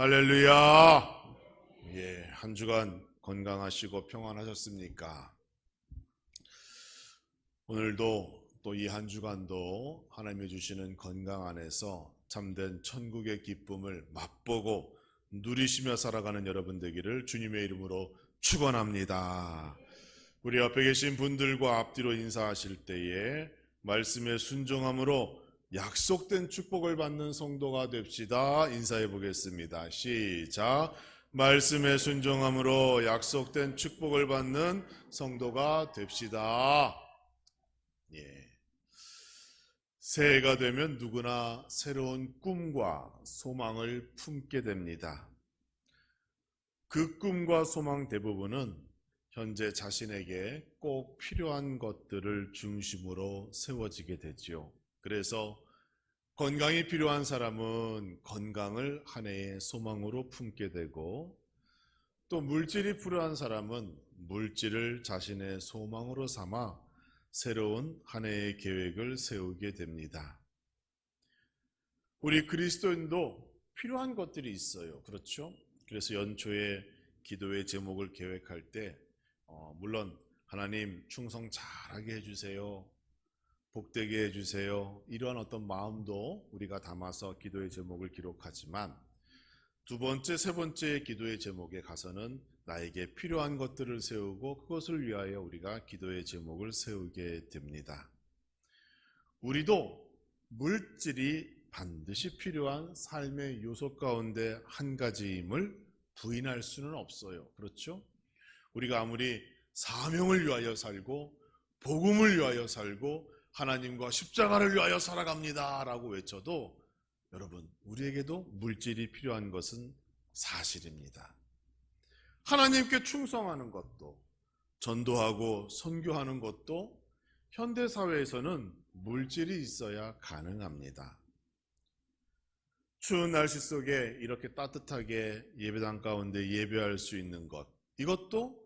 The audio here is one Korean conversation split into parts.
할렐루야. 예, 한 주간 건강하시고 평안하셨습니까? 오늘도 또 이 한 주간도 하나님이 주시는 건강 안에서 참된 천국의 기쁨을 맛보고 누리시며 살아가는 여러분 되기를 주님의 이름으로 축원합니다. 우리 옆에 계신 분들과 앞뒤로 인사하실 때에 말씀에 순종함으로 약속된 축복을 받는 성도가 됩시다. 인사해 보겠습니다. 시작. 말씀에 순종함으로 약속된 축복을 받는 성도가 됩시다. 예. 새해가 되면 누구나 새로운 꿈과 소망을 품게 됩니다. 그 꿈과 소망 대부분은 현재 자신에게 꼭 필요한 것들을 중심으로 세워지게 되지요. 그래서 건강이 필요한 사람은 건강을 한 해의 소망으로 품게 되고, 또 물질이 필요한 사람은 물질을 자신의 소망으로 삼아 새로운 한 해의 계획을 세우게 됩니다. 우리 그리스도인도 필요한 것들이 있어요. 그렇죠? 그래서 연초에 기도의 제목을 계획할 때 물론 하나님 충성 잘하게 해주세요, 복되게 해주세요, 이러한 어떤 마음도 우리가 담아서 기도의 제목을 기록하지만, 두 번째, 세 번째 기도의 제목에 가서는 나에게 필요한 것들을 세우고 그것을 위하여 우리가 기도의 제목을 세우게 됩니다. 우리도 물질이 반드시 필요한 삶의 요소 가운데 한 가지임을 부인할 수는 없어요. 그렇죠? 우리가 아무리 사명을 위하여 살고 복음을 위하여 살고 하나님과 십자가를 위하여 살아갑니다 라고 외쳐도, 여러분, 우리에게도 물질이 필요한 것은 사실입니다. 하나님께 충성하는 것도, 전도하고 선교하는 것도 현대사회에서는 물질이 있어야 가능합니다. 추운 날씨 속에 이렇게 따뜻하게 예배당 가운데 예배할 수 있는 것, 이것도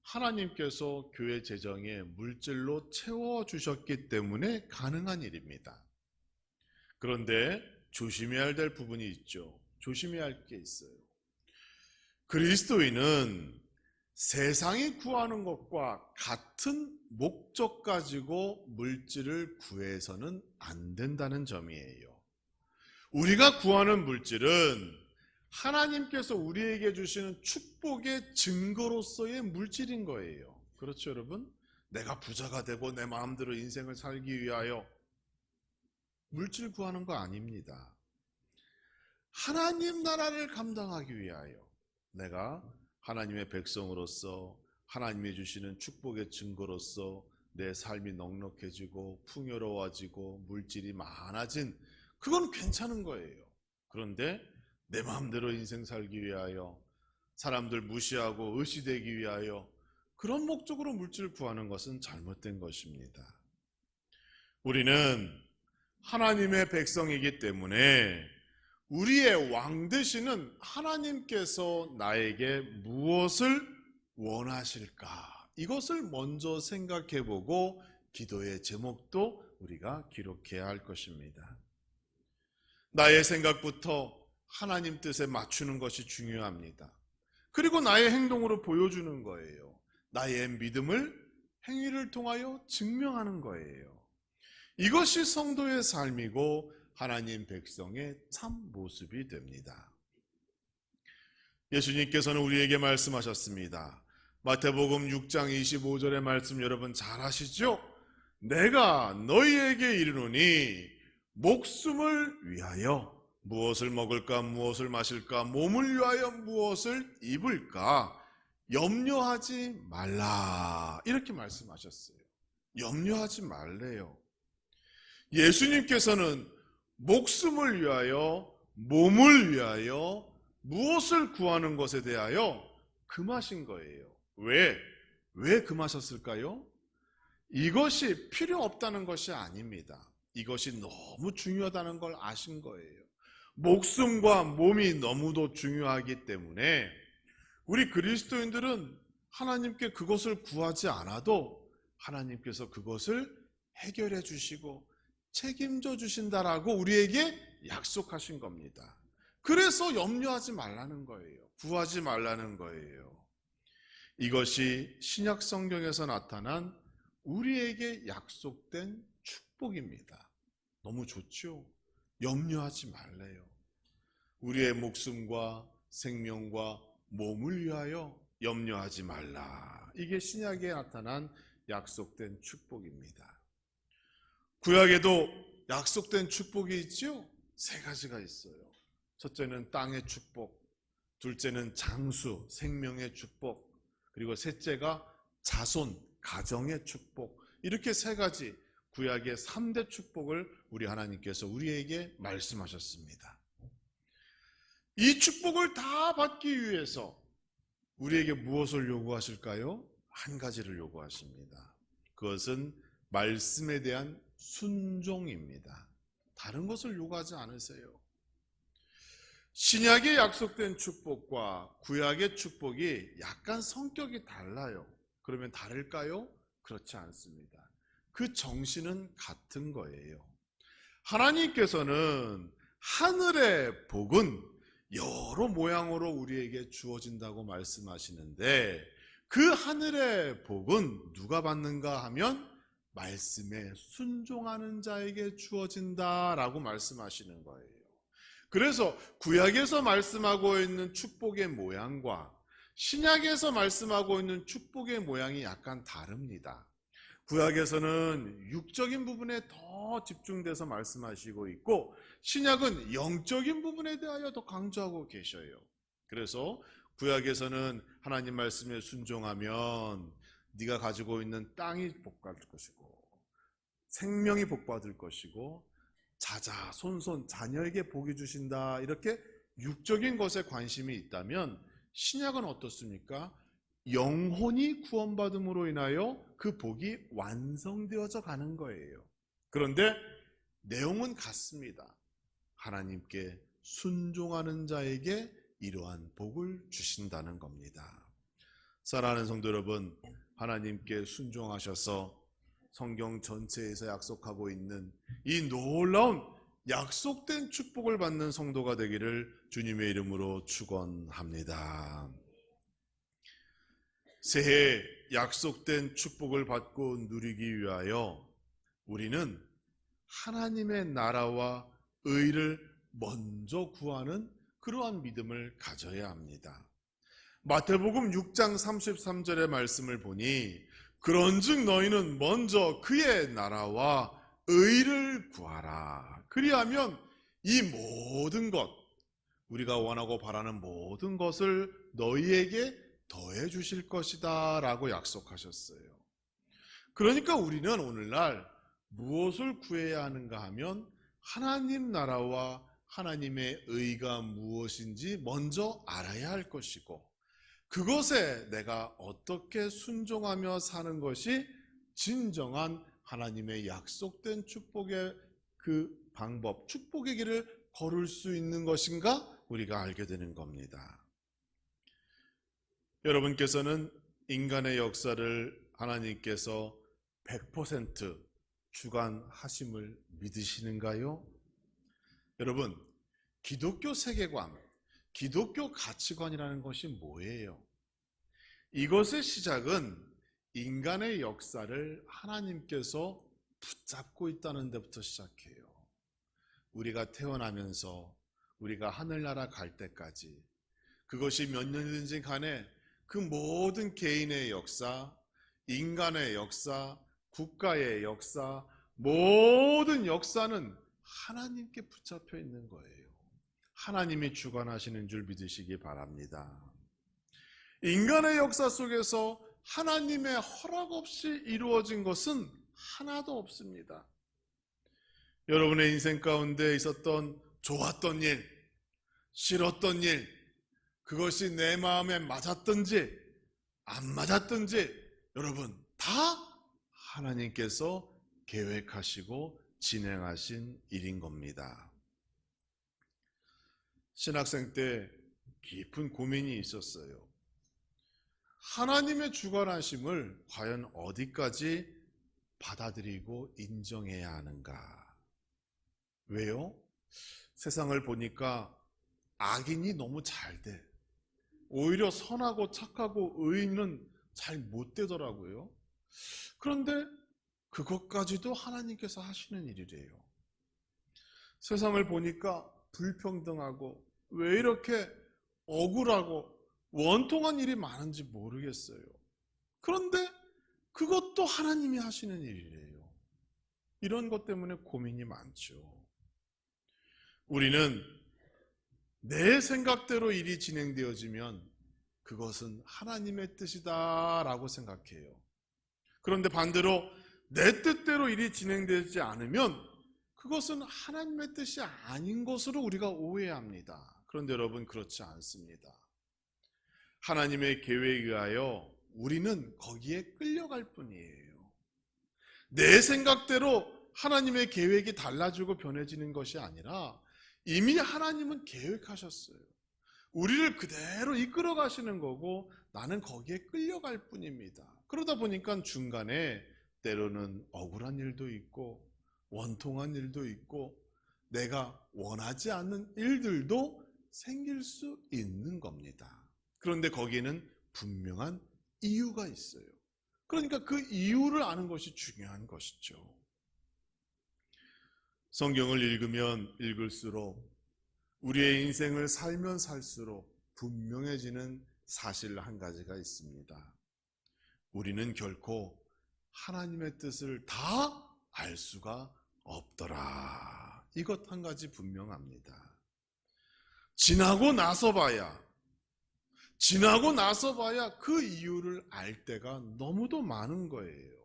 하나님께서 교회 재정에 물질로 채워주셨기 때문에 가능한 일입니다. 그런데 조심해야 될 부분이 있죠. 조심해야 할 게 있어요. 그리스도인은 세상이 구하는 것과 같은 목적 가지고 물질을 구해서는 안 된다는 점이에요. 우리가 구하는 물질은 하나님께서 우리에게 주시는 축복의 증거로서의 물질인 거예요. 그렇죠, 여러분? 내가 부자가 되고 내 마음대로 인생을 살기 위하여 물질 구하는 거 아닙니다. 하나님 나라를 감당하기 위하여 내가 하나님의 백성으로서 하나님이 주시는 축복의 증거로서 내 삶이 넉넉해지고 풍요로워지고 물질이 많아진, 그건 괜찮은 거예요. 그런데 내 마음대로 인생 살기 위하여, 사람들 무시하고 의시되기 위하여 그런 목적으로 물질을 구하는 것은 잘못된 것입니다. 우리는 하나님의 백성이기 때문에 우리의 왕 되시는 하나님께서 나에게 무엇을 원하실까, 이것을 먼저 생각해보고 기도의 제목도 우리가 기록해야 할 것입니다. 나의 생각부터 하나님 뜻에 맞추는 것이 중요합니다. 그리고 나의 행동으로 보여주는 거예요. 나의 믿음을 행위를 통하여 증명하는 거예요. 이것이 성도의 삶이고 하나님 백성의 참 모습이 됩니다. 예수님께서는 우리에게 말씀하셨습니다. 마태복음 6장 25절의 말씀 여러분 잘 아시죠? 내가 너희에게 이르노니 목숨을 위하여 무엇을 먹을까, 무엇을 마실까, 몸을 위하여 무엇을 입을까 염려하지 말라, 이렇게 말씀하셨어요. 염려하지 말래요. 예수님께서는 목숨을 위하여, 몸을 위하여 무엇을 구하는 것에 대하여 금하신 거예요. 왜 금하셨을까요? 이것이 필요 없다는 것이 아닙니다. 이것이 너무 중요하다는 걸 아신 거예요. 목숨과 몸이 너무도 중요하기 때문에 우리 그리스도인들은 하나님께 그것을 구하지 않아도 하나님께서 그것을 해결해 주시고 책임져 주신다라고 우리에게 약속하신 겁니다. 그래서 염려하지 말라는 거예요. 구하지 말라는 거예요. 이것이 신약 성경에서 나타난 우리에게 약속된 축복입니다. 너무 좋죠? 염려하지 말래요. 우리의 목숨과 생명과 몸을 위하여 염려하지 말라. 이게 신약에 나타난 약속된 축복입니다. 구약에도 약속된 축복이 있죠? 세 가지가 있어요. 첫째는 땅의 축복, 둘째는 장수, 생명의 축복, 그리고 셋째가 자손, 가정의 축복. 이렇게 세 가지 구약의 3대 축복을 우리 하나님께서 우리에게 말씀하셨습니다. 이 축복을 다 받기 위해서 우리에게 무엇을 요구하실까요? 한 가지를 요구하십니다. 그것은 말씀에 대한 순종입니다. 다른 것을 요구하지 않으세요. 신약에 약속된 축복과 구약의 축복이 약간 성격이 달라요. 그러면 다를까요? 그렇지 않습니다. 그 정신은 같은 거예요. 하나님께서는 하늘의 복은 여러 모양으로 우리에게 주어진다고 말씀하시는데 그 하늘의 복은 누가 받는가 하면 말씀에 순종하는 자에게 주어진다라고 말씀하시는 거예요. 그래서 구약에서 말씀하고 있는 축복의 모양과 신약에서 말씀하고 있는 축복의 모양이 약간 다릅니다. 구약에서는 육적인 부분에 더 집중돼서 말씀하시고 있고 신약은 영적인 부분에 대하여 더 강조하고 계셔요. 그래서 구약에서는 하나님 말씀에 순종하면 네가 가지고 있는 땅이 복받을 것이고 생명이 복받을 것이고 자자, 손손, 자녀에게 복이 주신다. 이렇게 육적인 것에 관심이 있다면 신약은 어떻습니까? 영혼이 구원받음으로 인하여 그 복이 완성되어져 가는 거예요. 그런데 내용은 같습니다. 하나님께 순종하는 자에게 이러한 복을 주신다는 겁니다. 사랑하는 성도 여러분, 하나님께 순종하셔서 성경 전체에서 약속하고 있는 이 놀라운 약속된 축복을 받는 성도가 되기를 주님의 이름으로 축원합니다. 새해 약속된 축복을 받고 누리기 위하여 우리는 하나님의 나라와 의를 먼저 구하는 그러한 믿음을 가져야 합니다. 마태복음 6장 33절의 말씀을 보니 그런즉 너희는 먼저 그의 나라와 의를 구하라. 그리하면 이 모든 것, 우리가 원하고 바라는 모든 것을 너희에게 더해 주실 것이다 라고 약속하셨어요. 그러니까 우리는 오늘날 무엇을 구해야 하는가 하면 하나님 나라와 하나님의 의가 무엇인지 먼저 알아야 할 것이고 그것에 내가 어떻게 순종하며 사는 것이 진정한 하나님의 약속된 축복의 그 방법, 축복의 길을 걸을 수 있는 것인가 우리가 알게 되는 겁니다. 여러분께서는 인간의 역사를 하나님께서 100% 주관하심을 믿으시는가요? 여러분, 기독교 세계관, 기독교 가치관이라는 것이 뭐예요? 이것의 시작은 인간의 역사를 하나님께서 붙잡고 있다는 데부터 시작해요. 우리가 태어나면서 우리가 하늘나라 갈 때까지 그것이 몇 년이든지 간에 그 모든 개인의 역사, 인간의 역사, 국가의 역사, 모든 역사는 하나님께 붙잡혀 있는 거예요. 하나님이 주관하시는 줄 믿으시기 바랍니다. 인간의 역사 속에서 하나님의 허락 없이 이루어진 것은 하나도 없습니다. 여러분의 인생 가운데 있었던 좋았던 일, 싫었던 일, 그것이 내 마음에 맞았든지 안 맞았든지 여러분 다 하나님께서 계획하시고 진행하신 일인 겁니다. 신학생 때 깊은 고민이 있었어요. 하나님의 주관하심을 과연 어디까지 받아들이고 인정해야 하는가? 왜요? 세상을 보니까 악인이 너무 잘 돼. 오히려 선하고 착하고 의인은 잘 못 되더라고요. 그런데 그것까지도 하나님께서 하시는 일이래요. 세상을 보니까 불평등하고 왜 이렇게 억울하고 원통한 일이 많은지 모르겠어요. 그런데 그것도 하나님이 하시는 일이래요. 이런 것 때문에 고민이 많죠. 우리는 내 생각대로 일이 진행되어지면 그것은 하나님의 뜻이다라고 생각해요. 그런데 반대로 내 뜻대로 일이 진행되지 않으면 그것은 하나님의 뜻이 아닌 것으로 우리가 오해합니다. 그런데 여러분, 그렇지 않습니다. 하나님의 계획에 의하여 우리는 거기에 끌려갈 뿐이에요. 내 생각대로 하나님의 계획이 달라지고 변해지는 것이 아니라 이미 하나님은 계획하셨어요. 우리를 그대로 이끌어 가시는 거고 나는 거기에 끌려갈 뿐입니다. 그러다 보니까 중간에 때로는 억울한 일도 있고 원통한 일도 있고 내가 원하지 않는 일들도 생길 수 있는 겁니다. 그런데 거기에는 분명한 이유가 있어요. 그러니까 그 이유를 아는 것이 중요한 것이죠. 성경을 읽으면 읽을수록 우리의 인생을 살면 살수록 분명해지는 사실 한 가지가 있습니다. 우리는 결코 하나님의 뜻을 다 알 수가 없더라. 이것 한 가지 분명합니다. 지나고 나서 봐야 그 이유를 알 때가 너무도 많은 거예요.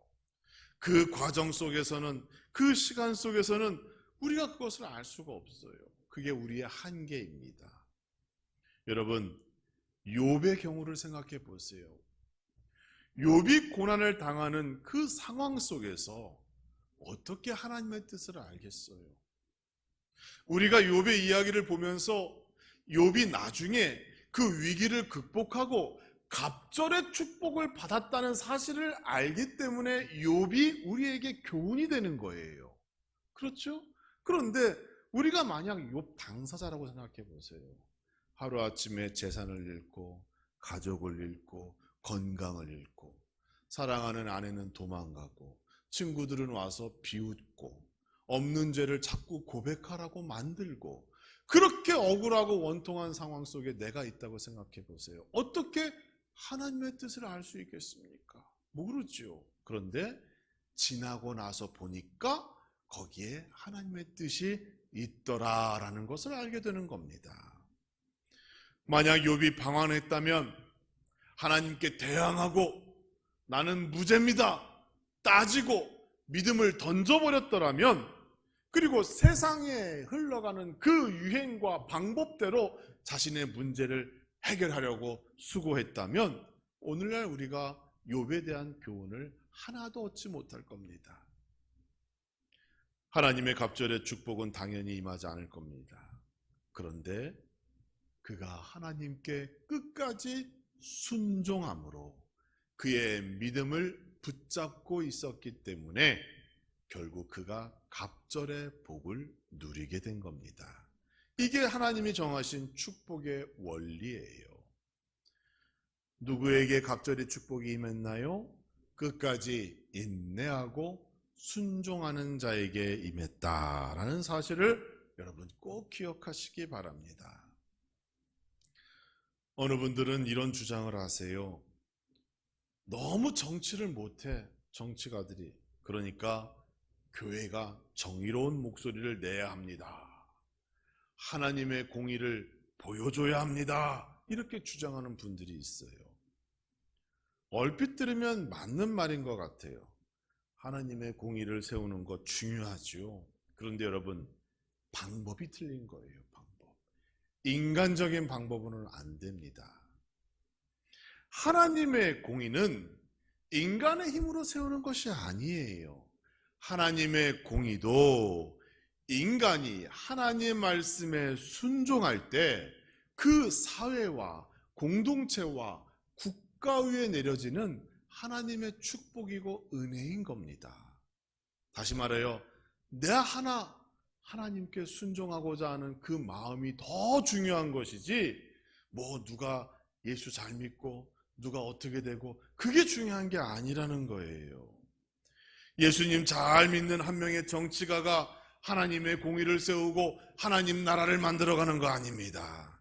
그 과정 속에서는, 그 시간 속에서는 우리가 그것을 알 수가 없어요. 그게 우리의 한계입니다. 여러분, 욥의 경우를 생각해 보세요. 욥이 고난을 당하는 그 상황 속에서 어떻게 하나님의 뜻을 알겠어요? 우리가 욥의 이야기를 보면서 욥이 나중에 그 위기를 극복하고 갑절의 축복을 받았다는 사실을 알기 때문에 욥이 우리에게 교훈이 되는 거예요. 그렇죠? 그런데 우리가 만약 욥 당사자라고 생각해 보세요. 하루아침에 재산을 잃고 가족을 잃고 건강을 잃고 사랑하는 아내는 도망가고 친구들은 와서 비웃고 없는 죄를 자꾸 고백하라고 만들고 그렇게 억울하고 원통한 상황 속에 내가 있다고 생각해 보세요. 어떻게 하나님의 뜻을 알 수 있겠습니까? 모르죠. 그런데 지나고 나서 보니까 거기에 하나님의 뜻이 있더라라는 것을 알게 되는 겁니다. 만약 욥이 방황했다면 하나님께 대항하고 나는 무죄입니다 따지고 믿음을 던져버렸더라면, 그리고 세상에 흘러가는 그 유행과 방법대로 자신의 문제를 해결하려고 수고했다면 오늘날 우리가 욥에 대한 교훈을 하나도 얻지 못할 겁니다. 하나님의 갑절의 축복은 당연히 임하지 않을 겁니다. 그런데 그가 하나님께 끝까지 순종함으로 그의 믿음을 붙잡고 있었기 때문에 결국 그가 갑절의 복을 누리게 된 겁니다. 이게 하나님이 정하신 축복의 원리예요. 누구에게 갑절의 축복이 임했나요? 끝까지 인내하고 순종하는 자에게 임했다라는 사실을 여러분 꼭 기억하시기 바랍니다. 어느 분들은 이런 주장을 하세요. 너무 정치를 못해, 정치가들이. 그러니까 교회가 정의로운 목소리를 내야 합니다. 하나님의 공의를 보여줘야 합니다. 이렇게 주장하는 분들이 있어요. 얼핏 들으면 맞는 말인 것 같아요. 하나님의 공의를 세우는 것 중요하죠. 그런데 여러분, 방법이 틀린 거예요. 방법. 인간적인 방법으로는 안 됩니다. 하나님의 공의는 인간의 힘으로 세우는 것이 아니에요. 하나님의 공의도 인간이 하나님의 말씀에 순종할 때 그 사회와 공동체와 국가 위에 내려지는 하나님의 축복이고 은혜인 겁니다. 다시 말해요. 내 하나 하나님께 순종하고자 하는 그 마음이 더 중요한 것이지, 누가 예수 잘 믿고 누가 어떻게 되고 그게 중요한 게 아니라는 거예요. 예수님 잘 믿는 한 명의 정치가가 하나님의 공의를 세우고 하나님 나라를 만들어가는 거 아닙니다.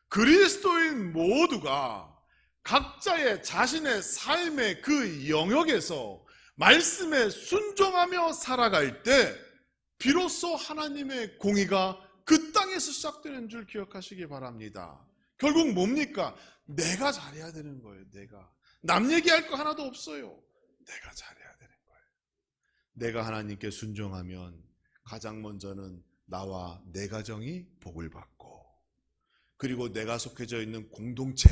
그리스도인 모두가 각자의 자신의 삶의 그 영역에서 말씀에 순종하며 살아갈 때 비로소 하나님의 공의가 그 땅에서 시작되는 줄 기억하시기 바랍니다. 결국 뭡니까? 내가 잘해야 되는 거예요. 남 얘기할 거 하나도 없어요. 내가 잘해야 되는 거예요. 내가 하나님께 순종하면 가장 먼저는 나와 내 가정이 복을 받고, 그리고 내가 속해져 있는 공동체,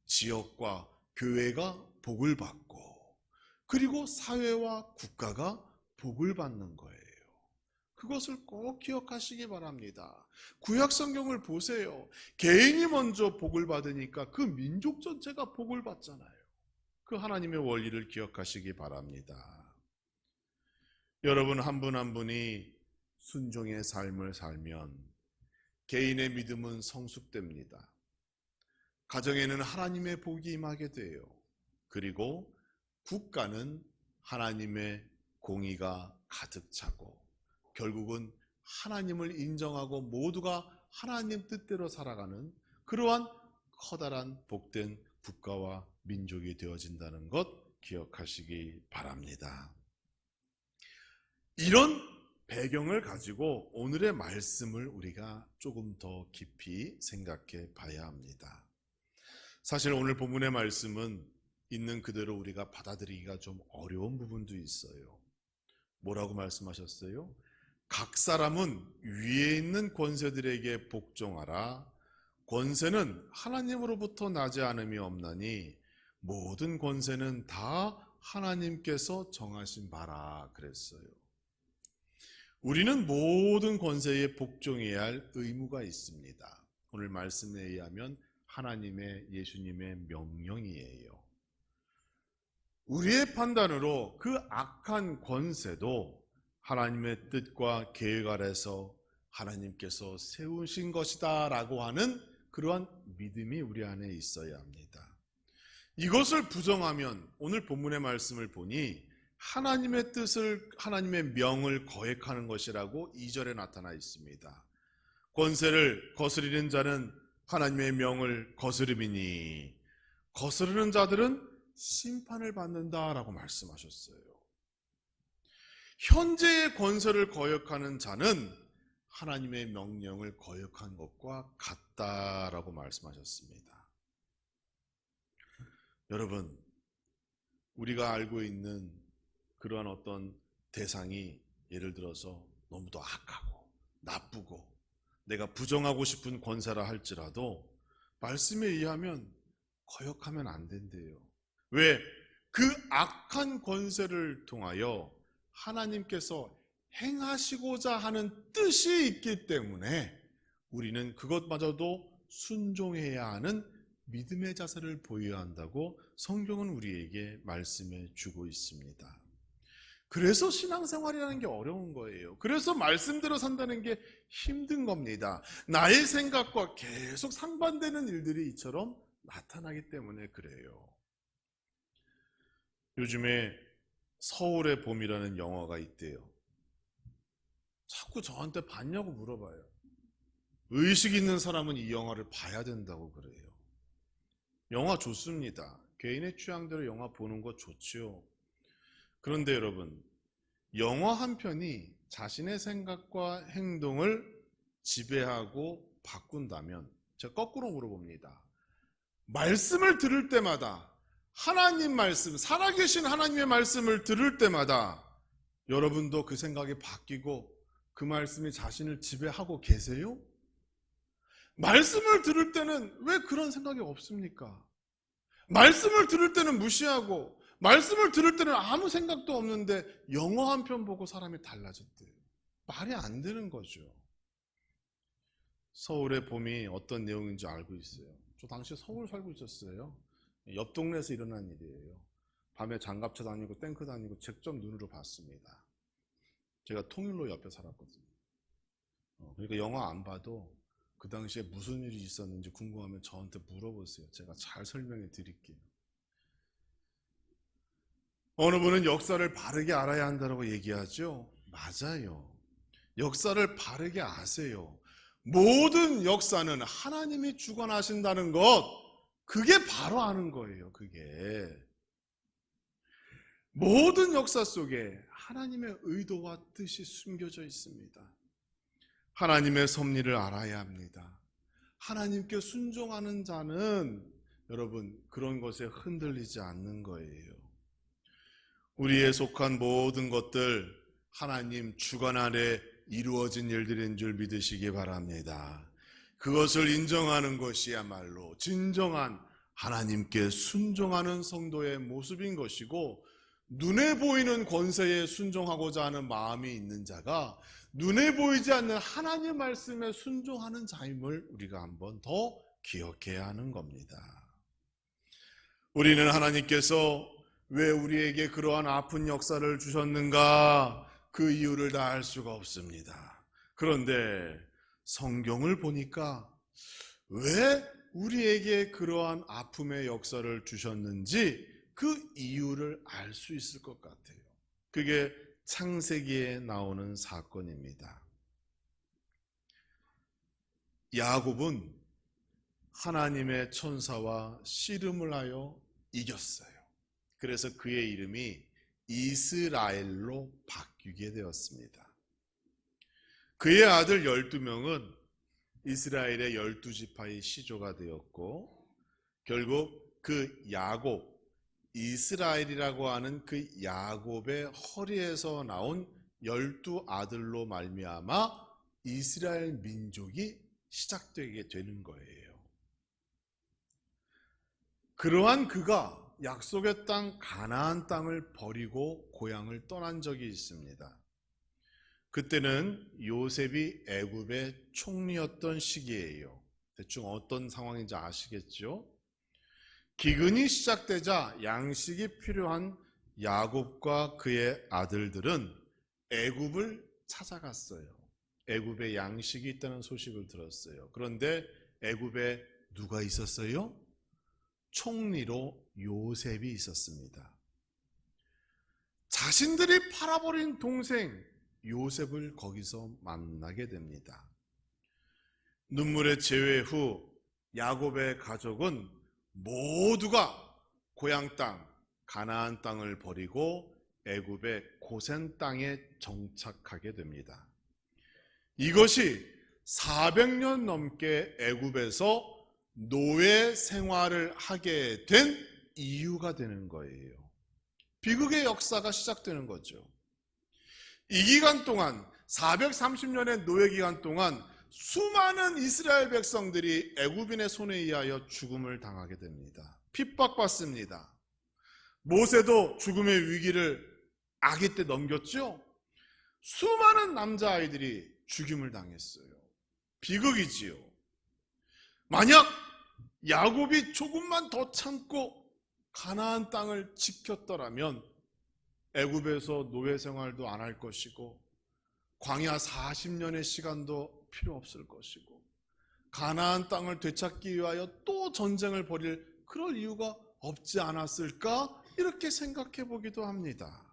지역과 교회가 복을 받고, 그리고 사회와 국가가 복을 받는 거예요. 그것을 꼭 기억하시기 바랍니다. 구약 성경을 보세요. 개인이 먼저 복을 받으니까 그 민족 전체가 복을 받잖아요. 그 하나님의 원리를 기억하시기 바랍니다. 여러분 한 분 한 분이 순종의 삶을 살면 개인의 믿음은 성숙됩니다. 가정에는 하나님의 복이 임하게 돼요. 그리고 국가는 하나님의 공의가 가득 차고, 결국은 하나님을 인정하고 모두가 하나님 뜻대로 살아가는 그러한 커다란 복된 국가와 민족이 되어진다는 것 기억하시기 바랍니다. 이런 배경을 가지고 오늘의 말씀을 우리가 조금 더 깊이 생각해 봐야 합니다. 사실 오늘 본문의 말씀은 있는 그대로 우리가 받아들이기가 좀 어려운 부분도 있어요. 뭐라고 말씀하셨어요? 각 사람은 위에 있는 권세들에게 복종하라. 권세는 하나님으로부터 나지 않음이 없나니 모든 권세는 다 하나님께서 정하신 바라 그랬어요. 우리는 모든 권세에 복종해야 할 의무가 있습니다. 오늘 말씀에 의하면 하나님의, 예수님의 명령이에요. 우리의 판단으로 그 악한 권세도 하나님의 뜻과 계획 아래서 하나님께서 세우신 것이다 라고 하는 그러한 믿음이 우리 안에 있어야 합니다. 이것을 부정하면 오늘 본문의 말씀을 보니 하나님의 뜻을, 하나님의 명을 거역하는 것이라고 2절에 나타나 있습니다. 권세를 거스리는 자는 하나님의 명을 거스름이니 거스르는 자들은 심판을 받는다라고 말씀하셨어요. 현재의 권세를 거역하는 자는 하나님의 명령을 거역한 것과 같다라고 말씀하셨습니다. 여러분, 우리가 알고 있는 그러한 어떤 대상이 예를 들어서 너무도 악하고 나쁘고 내가 부정하고 싶은 권세라 할지라도 말씀에 의하면 거역하면 안 된대요. 왜? 그 악한 권세를 통하여 하나님께서 행하시고자 하는 뜻이 있기 때문에 우리는 그것마저도 순종해야 하는 믿음의 자세를 보여야 한다고 성경은 우리에게 말씀해 주고 있습니다. 그래서 신앙생활이라는 게 어려운 거예요. 그래서 말씀대로 산다는 게 힘든 겁니다. 나의 생각과 계속 상반되는 일들이 이처럼 나타나기 때문에 그래요. 요즘에 서울의 봄이라는 영화가 있대요. 자꾸 저한테 봤냐고 물어봐요. 의식 있는 사람은 이 영화를 봐야 된다고 그래요. 영화 좋습니다. 개인의 취향대로 영화 보는 거 좋지요. 그런데 여러분, 영화 한 편이 자신의 생각과 행동을 지배하고 바꾼다면, 제가 거꾸로 물어봅니다. 말씀을 들을 때마다 하나님 말씀, 살아계신 하나님의 말씀을 들을 때마다 여러분도 그 생각이 바뀌고 그 말씀이 자신을 지배하고 계세요? 말씀을 들을 때는 왜 그런 생각이 없습니까? 말씀을 들을 때는 무시하고 말씀을 들을 때는 아무 생각도 없는데 영화 한 편 보고 사람이 달라졌대요. 말이 안 되는 거죠. 서울의 봄이 어떤 내용인지 알고 있어요. 저 당시 서울 살고 있었어요. 옆 동네에서 일어난 일이에요. 밤에 장갑차 다니고 탱크 다니고 직접 눈으로 봤습니다. 제가 통일로 옆에 살았거든요. 그러니까 영화 안 봐도 그 당시에 무슨 일이 있었는지 궁금하면 저한테 물어보세요. 제가 잘 설명해 드릴게요. 어느 분은 역사를 바르게 알아야 한다고 얘기하죠. 맞아요. 역사를 바르게 아세요. 모든 역사는 하나님이 주관하신다는 것, 그게 바로 아는 거예요. 그게 모든 역사 속에 하나님의 의도와 뜻이 숨겨져 있습니다. 하나님의 섭리를 알아야 합니다. 하나님께 순종하는 자는 여러분 그런 것에 흔들리지 않는 거예요. 우리에 속한 모든 것들 하나님 주관 아래 이루어진 일들인 줄 믿으시기 바랍니다. 그것을 인정하는 것이야말로 진정한 하나님께 순종하는 성도의 모습인 것이고, 눈에 보이는 권세에 순종하고자 하는 마음이 있는 자가 눈에 보이지 않는 하나님 말씀에 순종하는 자임을 우리가 한번 더 기억해야 하는 겁니다. 우리는 하나님께서 왜 우리에게 그러한 아픈 역사를 주셨는가, 그 이유를 다 알 수가 없습니다. 그런데 성경을 보니까 왜 우리에게 그러한 아픔의 역사를 주셨는지 그 이유를 알 수 있을 것 같아요. 그게 창세기에 나오는 사건입니다. 야곱은 하나님의 천사와 씨름을 하여 이겼어요. 그래서 그의 이름이 이스라엘로 바뀌게 되었습니다. 그의 아들 12명은 이스라엘의 12지파의 시조가 되었고, 결국 그 야곱, 이스라엘이라고 하는 그 야곱의 허리에서 나온 12아들로 말미암아 이스라엘 민족이 시작되게 되는 거예요. 그러한 그가 약속의 땅 가나안 땅을 버리고 고향을 떠난 적이 있습니다. 그때는 요셉이 애굽의 총리였던 시기예요. 대충 어떤 상황인지 아시겠죠? 기근이 시작되자 양식이 필요한 야곱과 그의 아들들은 애굽을 찾아갔어요. 애굽에 양식이 있다는 소식을 들었어요. 그런데 애굽에 누가 있었어요? 총리로 요셉이 있었습니다. 자신들이 팔아버린 동생 요셉을 거기서 만나게 됩니다. 눈물의 재회 후 야곱의 가족은 모두가 고향 땅 가나안 땅을 버리고 애굽의 고센 땅에 정착하게 됩니다. 이것이 400년 넘게 애굽에서 노예 생활을 하게 된 이유가 되는 거예요. 비극의 역사가 시작되는 거죠. 이 기간 동안 430년의 노예 기간 동안 수많은 이스라엘 백성들이 애굽인의 손에 의하여 죽음을 당하게 됩니다. 핍박받습니다. 모세도 죽음의 위기를 아기 때 넘겼죠. 수많은 남자아이들이 죽임을 당했어요. 비극이지요. 만약 야곱이 조금만 더 참고 가나안 땅을 지켰더라면 애굽에서 노예 생활도 안 할 것이고 광야 40년의 시간도 필요 없을 것이고 가나안 땅을 되찾기 위하여 또 전쟁을 벌일 그럴 이유가 없지 않았을까, 이렇게 생각해 보기도 합니다.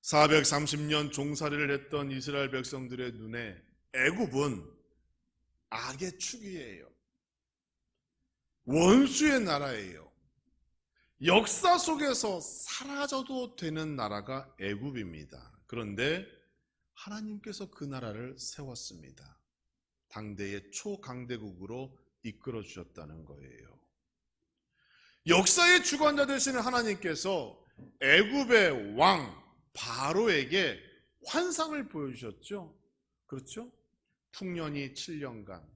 430년 종살이를 했던 이스라엘 백성들의 눈에 애굽은 악의 축이에요. 원수의 나라예요. 역사 속에서 사라져도 되는 나라가 애굽입니다. 그런데 하나님께서 그 나라를 세웠습니다. 당대의 초강대국으로 이끌어 주셨다는 거예요. 역사의 주관자 되시는 하나님께서 애굽의 왕 바로에게 환상을 보여주셨죠. 그렇죠? 풍년이 7년간,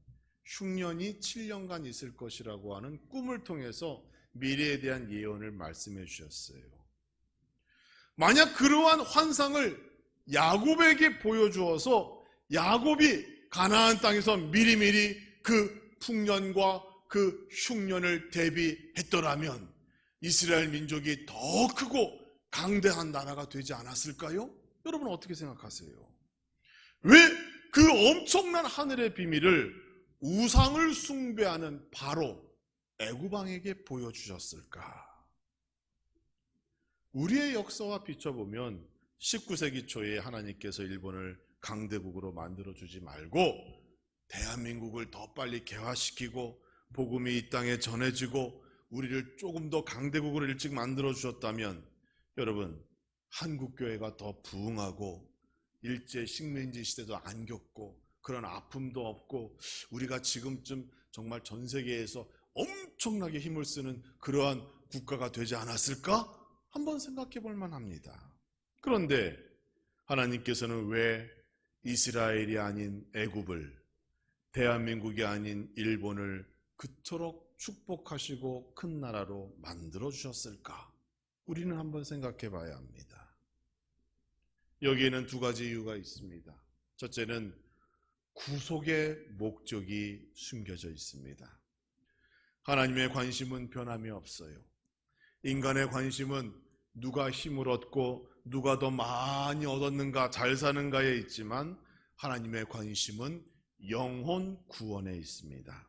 흉년이 7년간 있을 것이라고 하는 꿈을 통해서 미래에 대한 예언을 말씀해 주셨어요. 만약 그러한 환상을 야곱에게 보여주어서 야곱이 가나안 땅에서 미리미리 그 풍년과 그 흉년을 대비했더라면 이스라엘 민족이 더 크고 강대한 나라가 되지 않았을까요? 여러분 어떻게 생각하세요? 왜 그 엄청난 하늘의 비밀을 우상을 숭배하는 바로 애굽 왕에게 보여주셨을까? 우리의 역사와 비춰보면 19세기 초에 하나님께서 일본을 강대국으로 만들어주지 말고 대한민국을 더 빨리 개화시키고 복음이 이 땅에 전해지고 우리를 조금 더 강대국으로 일찍 만들어주셨다면 여러분, 한국교회가 더 부흥하고 일제 식민지 시대도 안 겪고 그런 아픔도 없고 우리가 지금쯤 정말 전 세계에서 엄청나게 힘을 쓰는 그러한 국가가 되지 않았을까? 한번 생각해 볼 만합니다. 그런데 하나님께서는 왜 이스라엘이 아닌 애굽을, 대한민국이 아닌 일본을 그토록 축복하시고 큰 나라로 만들어 주셨을까? 우리는 한번 생각해 봐야 합니다. 여기에는 두 가지 이유가 있습니다. 첫째는 구속의 목적이 숨겨져 있습니다. 하나님의 관심은 변함이 없어요. 인간의 관심은 누가 힘을 얻고 누가 더 많이 얻었는가, 잘 사는가에 있지만 하나님의 관심은 영혼 구원에 있습니다.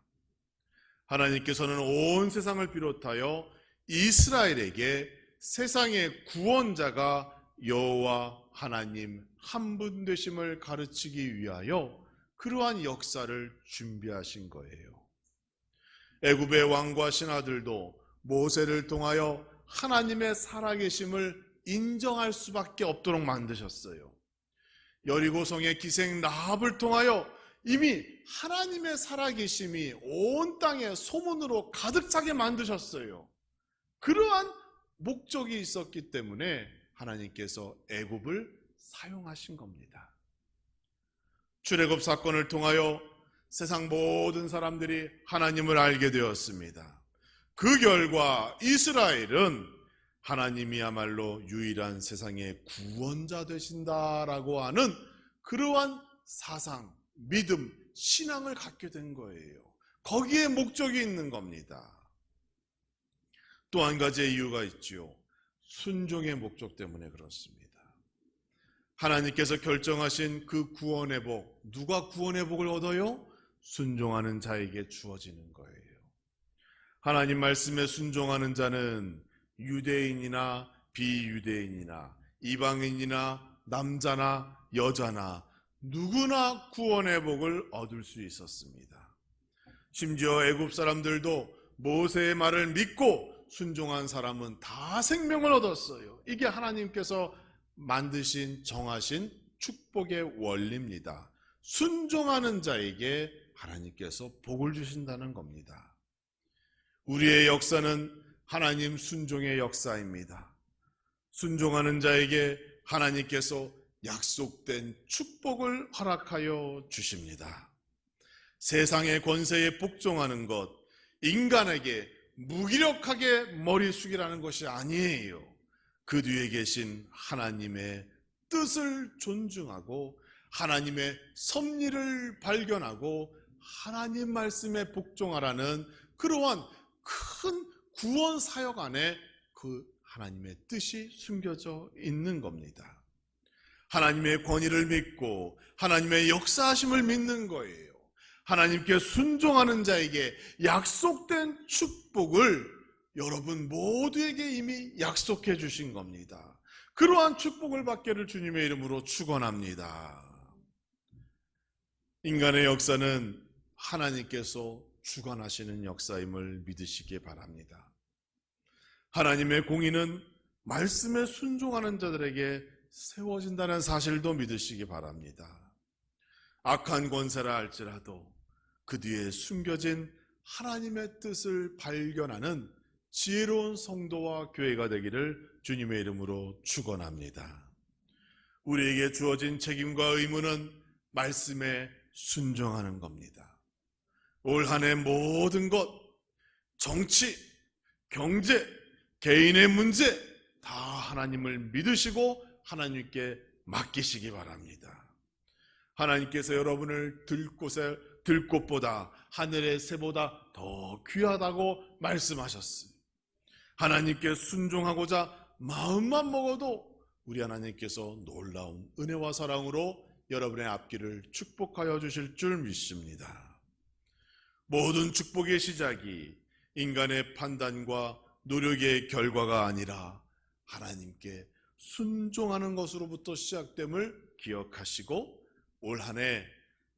하나님께서는 온 세상을 비롯하여 이스라엘에게 세상의 구원자가 여호와 하나님 한 분 되심을 가르치기 위하여 그러한 역사를 준비하신 거예요. 애굽의 왕과 신하들도 모세를 통하여 하나님의 살아계심을 인정할 수밖에 없도록 만드셨어요. 여리고성의 기생 라합을 통하여 이미 하나님의 살아계심이 온 땅에 소문으로 가득 차게 만드셨어요. 그러한 목적이 있었기 때문에 하나님께서 애굽을 사용하신 겁니다. 출애굽 사건을 통하여 세상 모든 사람들이 하나님을 알게 되었습니다. 그 결과 이스라엘은 하나님이야말로 유일한 세상의 구원자 되신다라고 하는 그러한 사상, 믿음, 신앙을 갖게 된 거예요. 거기에 목적이 있는 겁니다. 또 한 가지의 이유가 있죠. 순종의 목적 때문에 그렇습니다. 하나님께서 결정하신 그 구원의 복, 누가 구원의 복을 얻어요? 순종하는 자에게 주어지는 거예요. 하나님 말씀에 순종하는 자는 유대인이나 비유대인이나 이방인이나 남자나 여자나 누구나 구원의 복을 얻을 수 있었습니다. 심지어 애굽 사람들도 모세의 말을 믿고 순종한 사람은 다 생명을 얻었어요. 이게 하나님께서 만드신, 정하신 축복의 원리입니다. 순종하는 자에게 하나님께서 복을 주신다는 겁니다. 우리의 역사는 하나님 순종의 역사입니다. 순종하는 자에게 하나님께서 약속된 축복을 허락하여 주십니다. 세상의 권세에 복종하는 것, 인간에게 무기력하게 머리 숙이라는 것이 아니에요. 그 뒤에 계신 하나님의 뜻을 존중하고 하나님의 섭리를 발견하고 하나님 말씀에 복종하라는 그러한 큰 구원 사역 안에 그 하나님의 뜻이 숨겨져 있는 겁니다. 하나님의 권위를 믿고 하나님의 역사하심을 믿는 거예요. 하나님께 순종하는 자에게 약속된 축복을 여러분 모두에게 이미 약속해 주신 겁니다. 그러한 축복을 받기를 주님의 이름으로 축원합니다. 인간의 역사는 하나님께서 주관하시는 역사임을 믿으시기 바랍니다. 하나님의 공의는 말씀에 순종하는 자들에게 세워진다는 사실도 믿으시기 바랍니다. 악한 권세라 할지라도 그 뒤에 숨겨진 하나님의 뜻을 발견하는 지혜로운 성도와 교회가 되기를 주님의 이름으로 축원합니다. 우리에게 주어진 책임과 의무는 말씀에 순종하는 겁니다. 올 한 해 모든 것, 정치, 경제, 개인의 문제 다 하나님을 믿으시고 하나님께 맡기시기 바랍니다. 하나님께서 여러분을 들 곳보다 하늘의 새보다 더 귀하다고 말씀하셨습니다. 하나님께 순종하고자 마음만 먹어도 우리 하나님께서 놀라운 은혜와 사랑으로 여러분의 앞길을 축복하여 주실 줄 믿습니다. 모든 축복의 시작이 인간의 판단과 노력의 결과가 아니라 하나님께 순종하는 것으로부터 시작됨을 기억하시고 올 한 해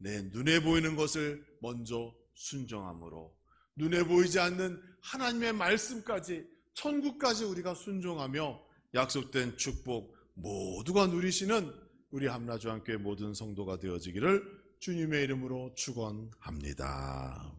내 눈에 보이는 것을 먼저 순종함으로 눈에 보이지 않는 하나님의 말씀까지 천국까지 우리가 순종하며 약속된 축복 모두가 누리시는 우리 함라주안교회 모든 성도가 되어지기를 주님의 이름으로 축원합니다.